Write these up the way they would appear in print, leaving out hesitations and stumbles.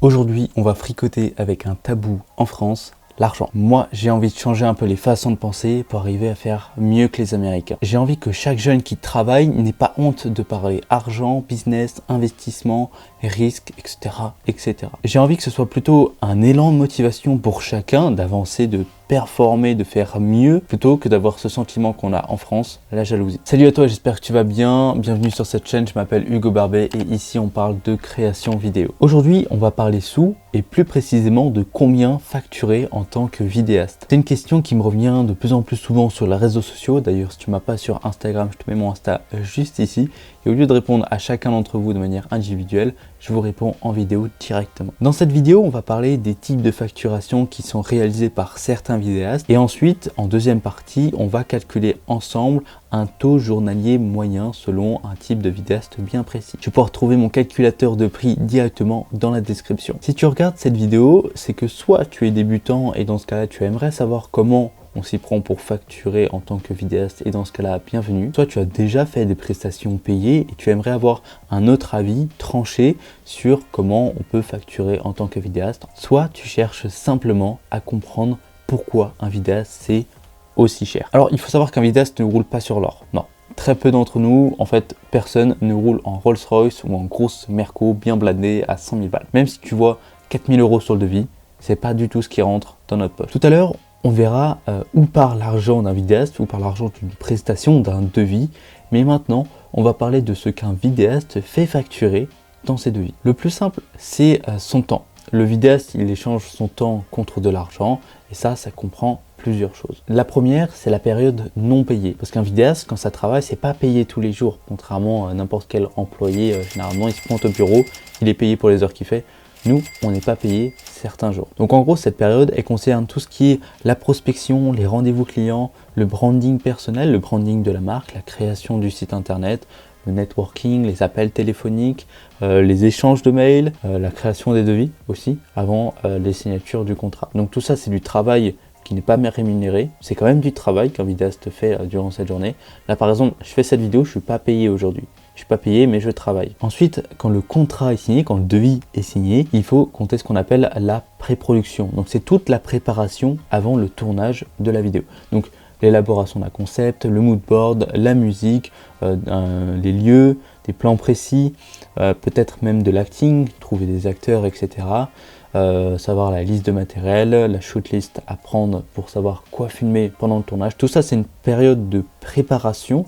Aujourd'hui, on va fricoter avec un tabou en France, l'argent. Moi, j'ai envie de changer un peu les façons de penser pour arriver à faire mieux que les Américains. J'ai envie que chaque jeune qui travaille n'ait pas honte de parler argent, business, investissement, risque, etc., etc. J'ai envie que ce soit plutôt un élan de motivation pour chacun d'avancer, de performer, de faire mieux, plutôt que d'avoir ce sentiment qu'on a en France, la jalousie. Salut à toi, j'espère que tu vas bien. Bienvenue sur cette chaîne, je m'appelle Hugo Barbet et ici on parle de création vidéo. Aujourd'hui, on va parler sous et plus précisément de combien facturer en tant que vidéaste. C'est une question qui me revient de plus en plus souvent sur les réseaux sociaux. D'ailleurs, si tu m'as pas sur Instagram, je te mets mon Insta juste ici. Et au lieu de répondre à chacun d'entre vous de manière individuelle, je vous réponds en vidéo directement. Dans cette vidéo, on va parler des types de facturation qui sont réalisés par certains vidéastes. Et ensuite, en deuxième partie, on va calculer ensemble un taux journalier moyen selon un type de vidéaste bien précis. Tu pourras retrouver mon calculateur de prix directement dans la description. Si tu regardes cette vidéo, c'est que soit tu es débutant et dans ce cas-là, tu aimerais savoir comment on s'y prend pour facturer en tant que vidéaste et dans ce cas-là, bienvenue. Soit tu as déjà fait des prestations payées et tu aimerais avoir un autre avis tranché sur comment on peut facturer en tant que vidéaste. Soit tu cherches simplement à comprendre pourquoi un vidéaste c'est aussi cher. Alors il faut savoir qu'un vidéaste ne roule pas sur l'or. Non. Très peu d'entre nous, en fait, personne ne roule en Rolls-Royce ou en grosse Merco bien blindée à 100 000 balles. Même si tu vois 4 000 € sur le devis, c'est pas du tout ce qui rentre dans notre poche. Tout à l'heure, on verra où part l'argent d'un vidéaste, où part l'argent d'une prestation, d'un devis. Mais maintenant, on va parler de ce qu'un vidéaste fait facturer dans ses devis. Le plus simple, c'est son temps. Le vidéaste, il échange son temps contre de l'argent. Et ça comprend plusieurs choses. La première, c'est la période non payée. Parce qu'un vidéaste, quand ça travaille, c'est pas payé tous les jours. Contrairement à n'importe quel employé, généralement, il se pointe au bureau, il est payé pour les heures qu'il fait. Nous, on n'est pas payé certains jours. Donc en gros, cette période, elle concerne tout ce qui est la prospection, les rendez-vous clients, le branding personnel, le branding de la marque, la création du site internet, le networking, les appels téléphoniques, les échanges de mails, la création des devis aussi, avant les signatures du contrat. Donc tout ça, c'est du travail qui n'est pas rémunéré. C'est quand même du travail qu'un vidéaste fait durant cette journée. Là par exemple, je fais cette vidéo, je ne suis pas payé aujourd'hui. Je suis pas payé, mais je travaille. Ensuite, quand le contrat est signé, quand le devis est signé, il faut compter ce qu'on appelle la pré-production. Donc c'est toute la préparation avant le tournage de la vidéo. Donc l'élaboration d'un concept, le mood board, la musique, les lieux, des plans précis, peut-être même de l'acting, trouver des acteurs, etc. Savoir la liste de matériel, la shootlist à prendre pour savoir quoi filmer pendant le tournage. Tout ça, c'est une période de préparation,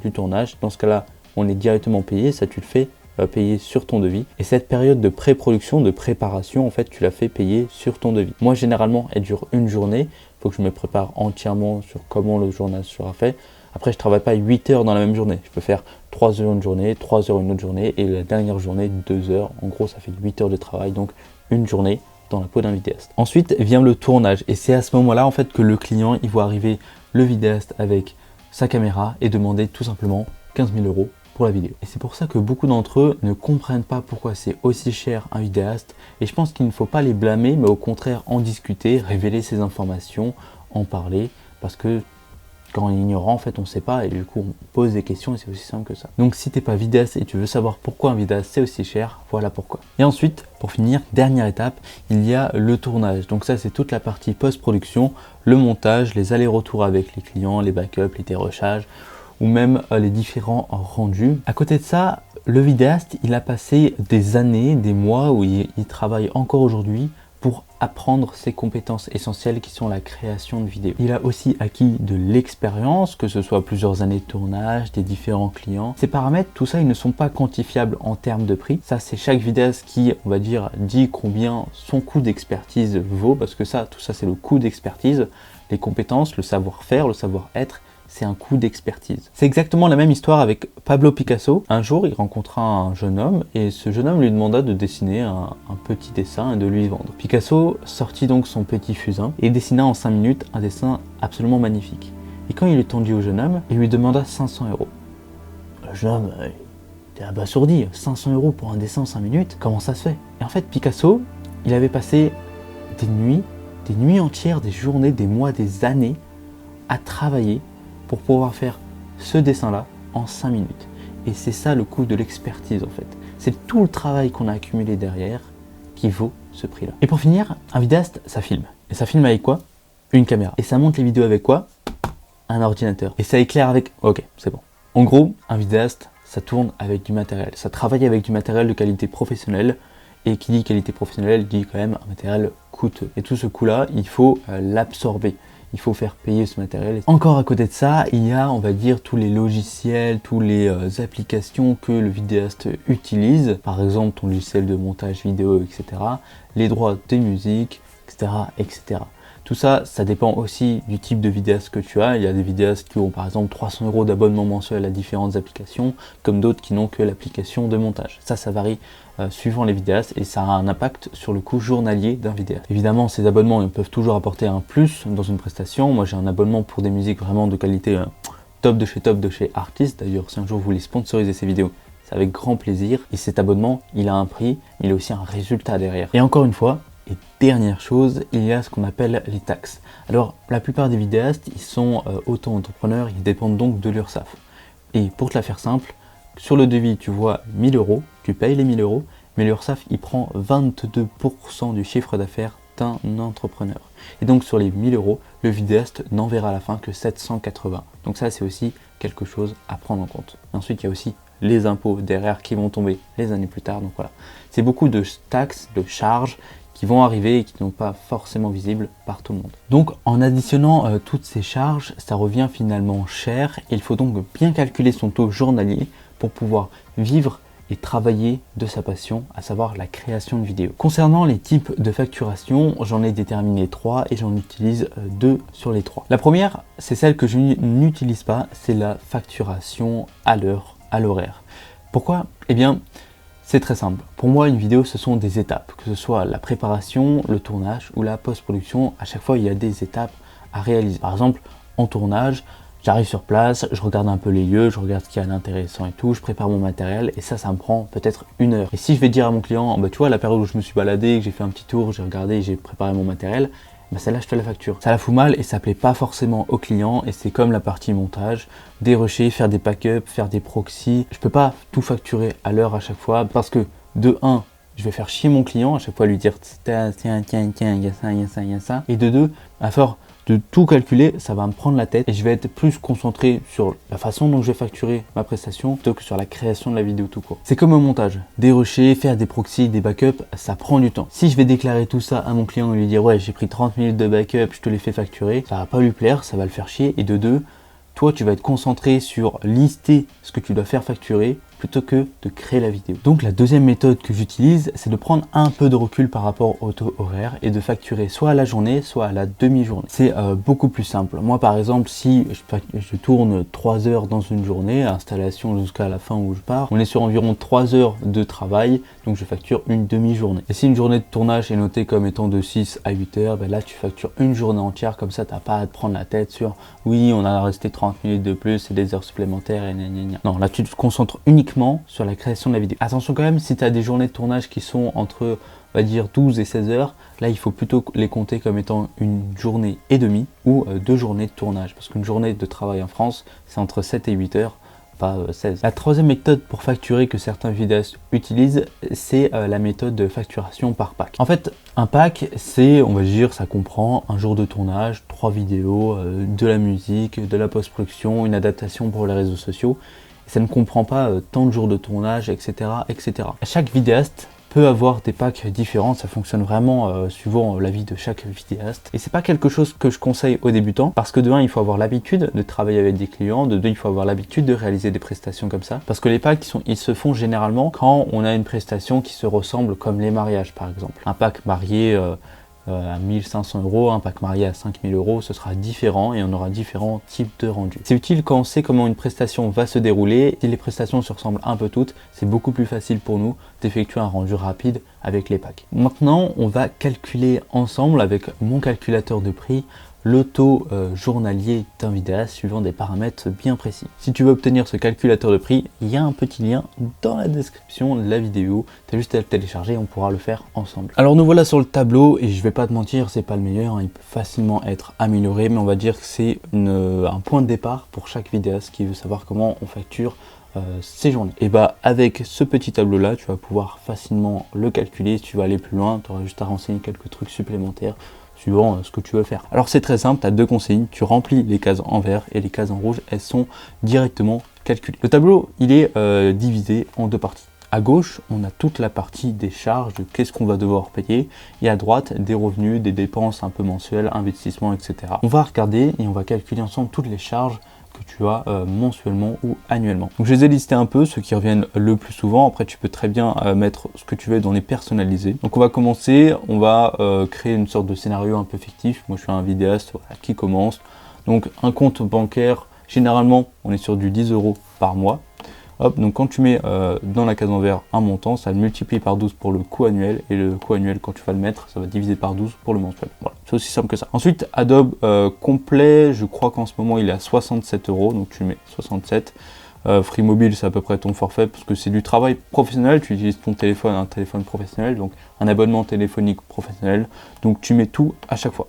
du tournage. Dans ce cas-là, on est directement payé, ça tu le fais payer sur ton devis. Et cette période de pré-production, de préparation, en fait, tu la fais payer sur ton devis. Moi, généralement, elle dure une journée. Il faut que je me prépare entièrement sur comment le journage sera fait. Après, je ne travaille pas 8 heures dans la même journée. Je peux faire 3 heures une journée, 3 heures une autre journée et la dernière journée, 2 heures. En gros, ça fait 8 heures de travail, donc une journée dans la peau d'un vidéaste. Ensuite vient le tournage et c'est à ce moment-là en fait que le client il voit arriver le vidéaste avec sa caméra et demander tout simplement 15 000 € pour la vidéo. Et c'est pour ça que beaucoup d'entre eux ne comprennent pas pourquoi c'est aussi cher un vidéaste et je pense qu'il ne faut pas les blâmer mais au contraire en discuter, révéler ces informations, en parler parce que quand on est ignorant, en fait, on ne sait pas et du coup, on pose des questions et c'est aussi simple que ça. Donc, si tu n'es pas vidéaste et tu veux savoir pourquoi un vidéaste c'est aussi cher, voilà pourquoi. Et ensuite, pour finir, dernière étape, il y a le tournage. Donc ça, c'est toute la partie post-production, le montage, les allers-retours avec les clients, les backups, les dérochages ou même les différents rendus. À côté de ça, le vidéaste, il a passé des années, des mois où il travaille encore aujourd'hui pour apprendre ses compétences essentielles qui sont la création de vidéos. Il a aussi acquis de l'expérience, que ce soit plusieurs années de tournage, des différents clients. Ces paramètres, tout ça, ils ne sont pas quantifiables en termes de prix. Ça, c'est chaque vidéaste qui, on va dire, dit combien son coût d'expertise vaut, parce que ça, tout ça, c'est le coût d'expertise, les compétences, le savoir-faire, le savoir-être, c'est un coût d'expertise. C'est exactement la même histoire avec Pablo Picasso. Un jour, il rencontra un jeune homme et ce jeune homme lui demanda de dessiner un petit dessin et de lui vendre. Picasso sortit donc son petit fusain et dessina en 5 minutes un dessin absolument magnifique. Et quand il le tendit au jeune homme, il lui demanda 500 €. Le jeune homme était abasourdi. 500 € pour un dessin en 5 minutes, comment ça se fait? Et en fait, Picasso, il avait passé des nuits entières, des journées, des mois, des années à travailler pour pouvoir faire ce dessin-là en 5 minutes. Et c'est ça le coût de l'expertise en fait. C'est tout le travail qu'on a accumulé derrière qui vaut ce prix-là. Et pour finir, un vidéaste, ça filme. Et ça filme avec quoi? Une caméra. Et ça monte les vidéos avec quoi? Un ordinateur. Et ça éclaire avec... Ok, c'est bon. En gros, un vidéaste, ça tourne avec du matériel. Ça travaille avec du matériel de qualité professionnelle. Et qui dit qualité professionnelle, dit quand même un matériel coûteux. Et tout ce coût-là, il faut l'absorber. Il faut faire payer ce matériel. Encore à côté de ça, il y a, on va dire, tous les logiciels, tous les applications que le vidéaste utilise. Par exemple, ton logiciel de montage vidéo, etc. Les droits des musiques, etc., etc. Tout ça, ça dépend aussi du type de vidéaste que tu as. Il y a des vidéastes qui ont par exemple 300 € d'abonnement mensuel à différentes applications, comme d'autres qui n'ont que l'application de montage. Ça varie suivant les vidéastes et ça a un impact sur le coût journalier d'un vidéaste. Évidemment, ces abonnements ils peuvent toujours apporter un plus dans une prestation. Moi, j'ai un abonnement pour des musiques vraiment de qualité top de chez Artist. D'ailleurs, si un jour vous voulez sponsoriser ces vidéos, c'est avec grand plaisir. Et cet abonnement, il a un prix, mais il a aussi un résultat derrière. Et encore une fois, et dernière chose, il y a ce qu'on appelle les taxes. Alors, la plupart des vidéastes, ils sont auto-entrepreneurs, ils dépendent donc de l'URSSAF. Et pour te la faire simple, sur le devis, tu vois 1000 €, tu payes les 1000 €, mais l'URSSAF, il prend 22% du chiffre d'affaires d'un entrepreneur. Et donc, sur les 1000 €, le vidéaste n'en verra à la fin que 780. Donc ça, c'est aussi quelque chose à prendre en compte. Et ensuite, il y a aussi les impôts derrière qui vont tomber les années plus tard. Donc voilà, c'est beaucoup de taxes, de charges qui vont arriver et qui ne sont pas forcément visibles par tout le monde. Donc en additionnant toutes ces charges, ça revient finalement cher. Il faut donc bien calculer son taux journalier pour pouvoir vivre et travailler de sa passion, à savoir la création de vidéos. Concernant les types de facturation, j'en ai déterminé 3 et j'en utilise 2 sur les 3. La première, c'est celle que je n'utilise pas, c'est la facturation à l'heure, à l'horaire. Pourquoi? Eh bien, c'est très simple. Pour moi, une vidéo, ce sont des étapes. Que ce soit la préparation, le tournage ou la post-production, à chaque fois, il y a des étapes à réaliser. Par exemple, en tournage, j'arrive sur place, je regarde un peu les lieux, je regarde ce qu'il y a d'intéressant et tout, je prépare mon matériel et ça me prend peut-être 1 heure. Et si je vais dire à mon client, bah, tu vois, la période où je me suis baladé, que j'ai fait un petit tour, j'ai regardé, j'ai préparé mon matériel, bah celle-là je te la facture. Ça la fout mal et ça plaît pas forcément au client et c'est comme la partie montage, dérocher, faire des backups, faire des proxys. Je peux pas tout facturer à l'heure à chaque fois parce que de 1, je vais faire chier mon client à chaque fois lui dire tiens, il y a ça, il y a ça, il y a ça. Et de 2, à force de tout calculer, ça va me prendre la tête et je vais être plus concentré sur la façon dont je vais facturer ma prestation plutôt que sur la création de la vidéo tout court. C'est comme un montage, dérocher, faire des proxys, des backups, ça prend du temps. Si je vais déclarer tout ça à mon client et lui dire ouais j'ai pris 30 minutes de backup, je te les fais facturer, ça va pas lui plaire, ça va le faire chier. Et de 2, toi tu vas être concentré sur lister ce que tu dois faire facturer plutôt que de créer la vidéo. Donc la deuxième méthode que j'utilise, c'est de prendre un peu de recul par rapport au taux horaire et de facturer soit à la journée, soit à la demi-journée. C'est beaucoup plus simple. Moi par exemple, si je tourne 3 heures dans une journée, installation jusqu'à la fin où je pars, on est sur environ 3 heures de travail, donc je facture une demi-journée. Et si une journée de tournage est notée comme étant de 6 à 8 heures, ben là tu factures une journée entière, comme ça t'as pas à te prendre la tête sur oui on a resté 30 minutes de plus et des heures supplémentaires et gna gna gna. Non, là tu te concentres uniquement sur la création de la vidéo. Attention quand même, si tu as des journées de tournage qui sont entre, on va dire, 12 et 16 heures, là il faut plutôt les compter comme étant une journée et demie ou 2 journées de tournage. Parce qu'une journée de travail en France, c'est entre 7 et 8 heures, pas 16. La troisième méthode pour facturer que certains vidéastes utilisent, c'est la méthode de facturation par pack. En fait, un pack, c'est, on va dire, ça comprend un jour de tournage, 3 vidéos, de la musique, de la post-production, une adaptation pour les réseaux sociaux. Ça ne comprend pas tant de jours de tournage, etc., etc. Chaque vidéaste peut avoir des packs différents, ça fonctionne vraiment suivant l'avis de chaque vidéaste. Et c'est pas quelque chose que je conseille aux débutants, parce que de 1, il faut avoir l'habitude de travailler avec des clients, de 2, il faut avoir l'habitude de réaliser des prestations comme ça. Parce que les packs, ils se font généralement quand on a une prestation qui se ressemble, comme les mariages par exemple. Un pack marié à 1500 €, un pack marié à 5000 €, ce sera différent et on aura différents types de rendus. C'est utile quand on sait comment une prestation va se dérouler. Si les prestations se ressemblent un peu toutes, c'est beaucoup plus facile pour nous d'effectuer un rendu rapide avec les packs. Maintenant, on va calculer ensemble avec mon calculateur de prix le taux journalier d'un vidéaste suivant des paramètres bien précis. Si tu veux obtenir ce calculateur de prix, il y a un petit lien dans la description de la vidéo. Tu as juste à le télécharger et on pourra le faire ensemble. Alors nous voilà sur le tableau et je vais pas te mentir, c'est pas le meilleur, hein, il peut facilement être amélioré, mais on va dire que c'est un point de départ pour chaque vidéaste qui veut savoir comment on facture ces journées. Et bah avec ce petit tableau là, tu vas pouvoir facilement le calculer. Si tu vas aller plus loin, tu auras juste à renseigner quelques trucs supplémentaires suivant ce que tu veux faire. Alors c'est très simple, tu as deux consignes, tu remplis les cases en vert et les cases en rouge, elles sont directement calculées. Le tableau, il est divisé en deux parties. À gauche, on a toute la partie des charges, de qu'est-ce qu'on va devoir payer, et à droite, des revenus, des dépenses un peu mensuelles, investissements, etc. On va regarder et on va calculer ensemble toutes les charges que tu as mensuellement ou annuellement. Donc je les ai listés un peu, ceux qui reviennent le plus souvent. Après tu peux très bien mettre ce que tu veux dans les personnalisés. Donc on va commencer, on va créer une sorte de scénario un peu fictif. Moi je suis un vidéaste voilà, qui commence. Donc un compte bancaire, généralement on est sur du 10 € par mois. Hop, donc quand tu mets dans la case en vert un montant, ça le multiplie par 12 pour le coût annuel, et le coût annuel, quand tu vas le mettre, ça va diviser par 12 pour le mensuel. Voilà, c'est aussi simple que ça. Ensuite, Adobe complet, je crois qu'en ce moment il est à 67 €, donc tu mets 67. Free Mobile, c'est à peu près ton forfait, parce que c'est du travail professionnel, tu utilises ton téléphone, un téléphone professionnel, donc un abonnement téléphonique professionnel, donc tu mets tout à chaque fois.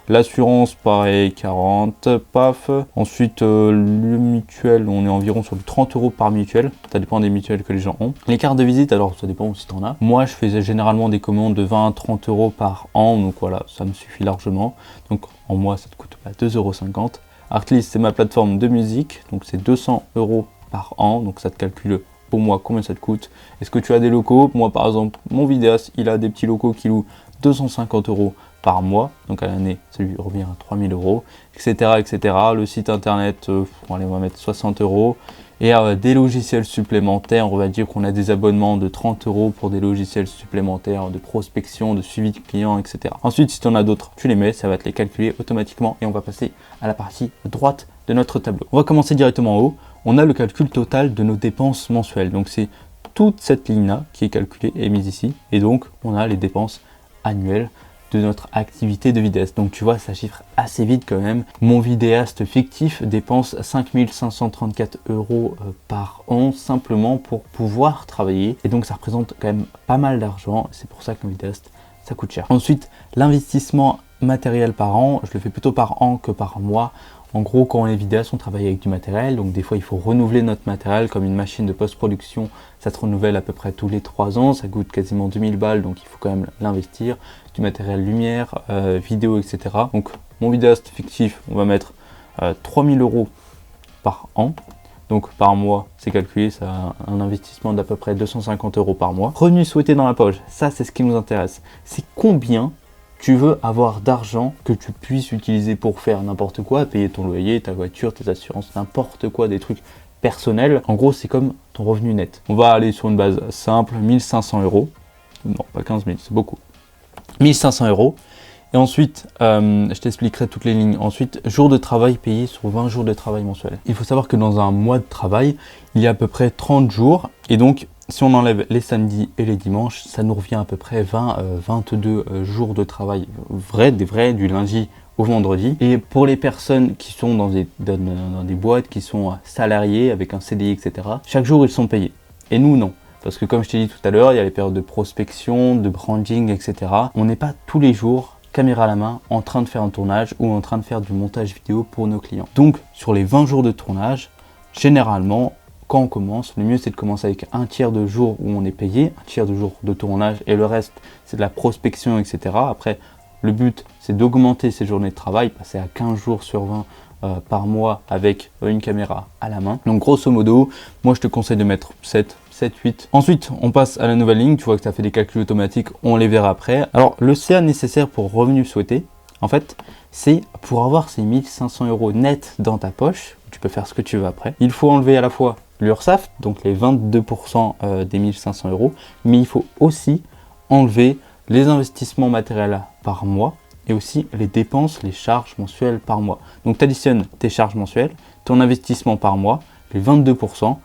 L'assurance, pareil, 40, paf. Ensuite, le mutuel, on est environ sur du 30 € par mutuelle. Ça dépend des mutuelles que les gens ont. Les cartes de visite, alors ça dépend si tu en as. Moi, je faisais généralement des commandes de 20 à 30 € par an. Donc voilà, ça me suffit largement. Donc en mois, ça te coûte 2,50 €. Artlist, c'est ma plateforme de musique. Donc c'est 200 € par an. Donc ça te calcule pour moi combien ça te coûte. Est-ce que tu as des locaux? Moi, par exemple, mon vidéaste, il a des petits locaux qui louent 250 € par mois, donc à l'année ça lui revient à 3000 €, etc., etc. Le site internet, allez, on va mettre 60 € et des logiciels supplémentaires. On va dire qu'on a des abonnements de 30 € pour des logiciels supplémentaires de prospection, de suivi de clients, etc. Ensuite, si tu en as d'autres, tu les mets, ça va te les calculer automatiquement, et on va passer à la partie droite de notre tableau. On va commencer directement en haut. On a le calcul total de nos dépenses mensuelles, donc c'est toute cette ligne là qui est calculée et mise ici, et donc on a les dépenses annuelles de notre activité de vidéaste. Donc tu vois, ça chiffre assez vite quand même. Mon vidéaste fictif dépense 5534 € par an simplement pour pouvoir travailler, et donc ça représente quand même pas mal d'argent. C'est pour ça qu'un vidéaste, ça coûte cher. Ensuite, l'investissement matériel par an, je le fais plutôt par an que par mois. En gros, quand on est vidéaste, on travaille avec du matériel, donc des fois il faut renouveler notre matériel, comme une machine de post-production, ça se renouvelle à peu près tous les 3 ans, ça coûte quasiment 2000 balles, donc il faut quand même l'investir. Du matériel lumière, vidéo, etc. Donc mon vidéaste fictif, on va mettre 3000 € par an, donc par mois c'est calculé, ça a un investissement d'à peu près 250 € par mois. Revenu souhaité dans la poche, ça c'est ce qui nous intéresse, c'est combien tu veux avoir d'argent que tu puisses utiliser pour faire n'importe quoi, payer ton loyer, ta voiture, tes assurances, n'importe quoi, des trucs personnels. En gros, c'est comme ton revenu net. On va aller sur une base simple, 1500 €. Non, pas 15 000, c'est beaucoup. 1500 €. Et ensuite, je t'expliquerai toutes les lignes. Ensuite, jour de travail payé sur 20 jours de travail mensuel. Il faut savoir que dans un mois de travail, il y a à peu près 30 jours. Et donc, si on enlève les samedis et les dimanches, ça nous revient à peu près 22 jours de travail vrais, du lundi au vendredi. Et pour les personnes qui sont dans des boîtes, qui sont salariées avec un CDI, etc., chaque jour, ils sont payés. Et nous, non. Parce que comme je t'ai dit tout à l'heure, il y a les périodes de prospection, de branding, etc. On n'est pas tous les jours, caméra à la main, en train de faire un tournage ou en train de faire du montage vidéo pour nos clients. Donc, sur les 20 jours de tournage, généralement, quand on commence, le mieux c'est de commencer avec un tiers de jour où on est payé, un tiers de jour de tournage, et le reste c'est de la prospection, etc. Après, le but c'est d'augmenter ces journées de travail, passer à 15 jours sur 20 par mois avec une caméra à la main. Donc grosso modo, moi je te conseille de mettre 7, 8. Ensuite, on passe à la nouvelle ligne, tu vois que ça fait des calculs automatiques, on les verra après. Alors le CA nécessaire pour revenu souhaité, en fait, c'est pour avoir ces 1500 € net dans ta poche, tu peux faire ce que tu veux après. Il faut enlever à la fois l'URSSAF, donc les 22% des 1500 €, mais il faut aussi enlever les investissements matériels par mois et aussi les dépenses, les charges mensuelles par mois. Donc tu additionnes tes charges mensuelles, ton investissement par mois, les 22%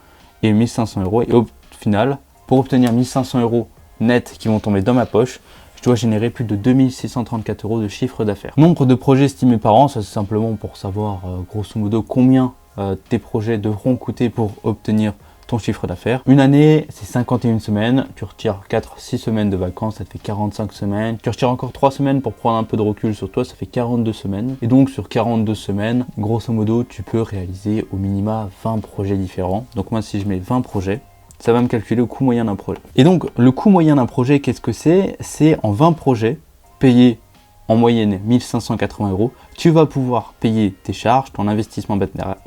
et 1500 €, et au final, pour obtenir 1500 € net qui vont tomber dans ma poche, je dois générer plus de 2634 € de chiffre d'affaires. Nombre de projets estimés par an, ça c'est simplement pour savoir grosso modo combien tes projets devront coûter pour obtenir ton chiffre d'affaires. Une année, c'est 51 semaines. Tu retires 4-6 semaines de vacances, ça te fait 45 semaines. Tu retires encore 3 semaines pour prendre un peu de recul sur toi, ça fait 42 semaines. Et donc, sur 42 semaines, grosso modo, tu peux réaliser au minima 20 projets différents. Donc moi, si je mets 20 projets, ça va me calculer le coût moyen d'un projet. Et donc, le coût moyen d'un projet, qu'est-ce que c'est? C'est en 20 projets, payés en moyenne 1580 €, tu vas pouvoir payer tes charges, ton investissement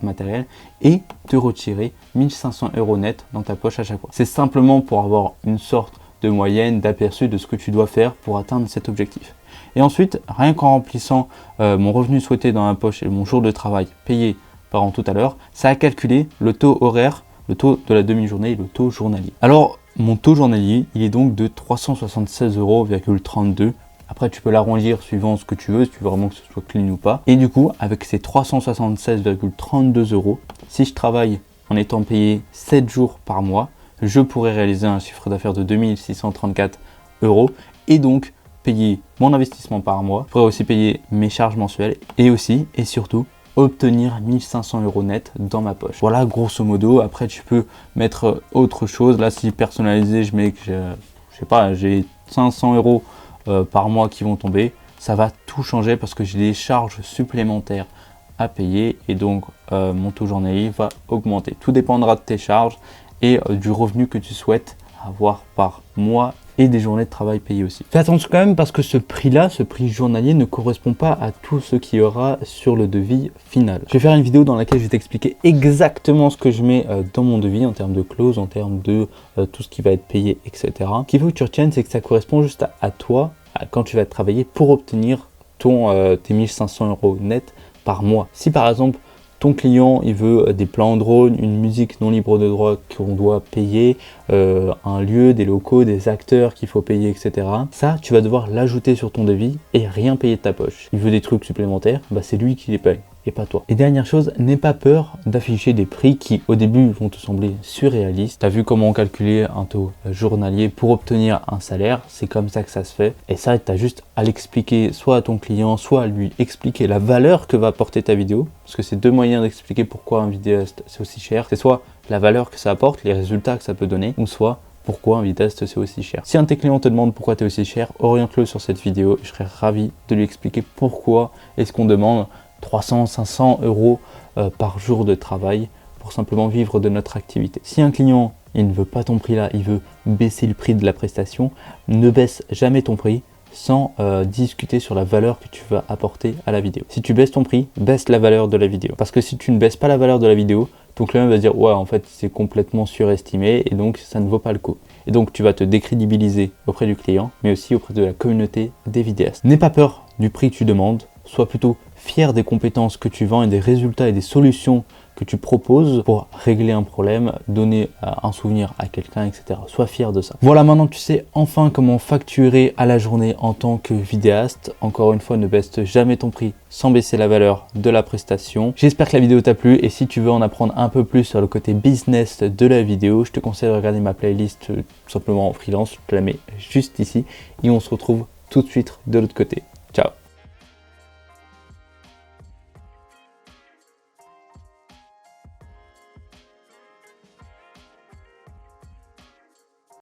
matériel et te retirer 1500 € net dans ta poche à chaque fois. C'est simplement pour avoir une sorte de moyenne, d'aperçu de ce que tu dois faire pour atteindre cet objectif. Et ensuite, rien qu'en remplissant mon revenu souhaité dans ma poche et mon jour de travail payé par an tout à l'heure, ça a calculé le taux horaire, le taux de la demi-journée et le taux journalier. Alors, mon taux journalier, il est donc de 376,32 €. Après, tu peux l'arrondir suivant ce que tu veux, si tu veux vraiment que ce soit clean ou pas. Et du coup, avec ces 376,32 €, si je travaille en étant payé 7 jours par mois, je pourrais réaliser un chiffre d'affaires de 2634 € et donc payer mon investissement par mois. Je pourrais aussi payer mes charges mensuelles et aussi et surtout obtenir 1500 € net dans ma poche. Voilà, grosso modo. Après, tu peux mettre autre chose. Là, si personnalisé, je mets que j'ai 500 € par mois qui vont tomber, ça va tout changer parce que j'ai des charges supplémentaires à payer et donc mon taux journalier va augmenter. Tout dépendra de tes charges et du revenu que tu souhaites avoir par mois et des journées de travail payées aussi. Fais attention quand même parce que ce prix-là, ce prix journalier ne correspond pas à tout ce qu'il y aura sur le devis final. Je vais faire une vidéo dans laquelle je vais t'expliquer exactement ce que je mets dans mon devis en termes de clauses, en termes de tout ce qui va être payé, etc. Ce qu'il faut que tu retiennes, c'est que ça correspond juste à toi quand tu vas travailler pour obtenir tes 1500 € net par mois. Si par exemple ton client il veut des plans drone, une musique non libre de droit qu'on doit payer, un lieu, des locaux, des acteurs qu'il faut payer, etc. Ça, tu vas devoir l'ajouter sur ton devis et rien payer de ta poche. Il veut des trucs supplémentaires, bah c'est lui qui les paye et pas toi. Et dernière chose, n'aie pas peur d'afficher des prix qui au début vont te sembler surréalistes. Tu as vu comment calculer un taux journalier pour obtenir un salaire, c'est comme ça que ça se fait. Et ça, tu as juste à l'expliquer soit à ton client, soit à lui expliquer la valeur que va apporter ta vidéo. Parce que c'est deux moyens d'expliquer pourquoi un vidéaste c'est aussi cher. C'est soit la valeur que ça apporte, les résultats que ça peut donner, ou soit pourquoi un vidéaste c'est aussi cher. Si un de tes clients te demande pourquoi tu es aussi cher, oriente-le sur cette vidéo. Je serais ravi de lui expliquer pourquoi est-ce qu'on demande 300-500 € par jour de travail pour simplement vivre de notre activité. Si un client il ne veut pas ton prix là, il veut baisser le prix de la prestation, ne baisse jamais ton prix sans discuter sur la valeur que tu vas apporter à la vidéo. Si tu baisses ton prix, baisse la valeur de la vidéo. Parce que si tu ne baisses pas la valeur de la vidéo, ton client va se dire ouais en fait c'est complètement surestimé et donc ça ne vaut pas le coup. Et donc tu vas te décrédibiliser auprès du client mais aussi auprès de la communauté des vidéastes. N'aie pas peur du prix que tu demandes, sois plutôt fier des compétences que tu vends et des résultats et des solutions que tu proposes pour régler un problème, donner un souvenir à quelqu'un, etc. Sois fier de ça. Voilà, maintenant tu sais enfin comment facturer à la journée en tant que vidéaste. Encore une fois, ne baisse jamais ton prix sans baisser la valeur de la prestation. J'espère que la vidéo t'a plu et si tu veux en apprendre un peu plus sur le côté business de la vidéo, je te conseille de regarder ma playlist tout simplement en freelance. Je te la mets juste ici et on se retrouve tout de suite de l'autre côté.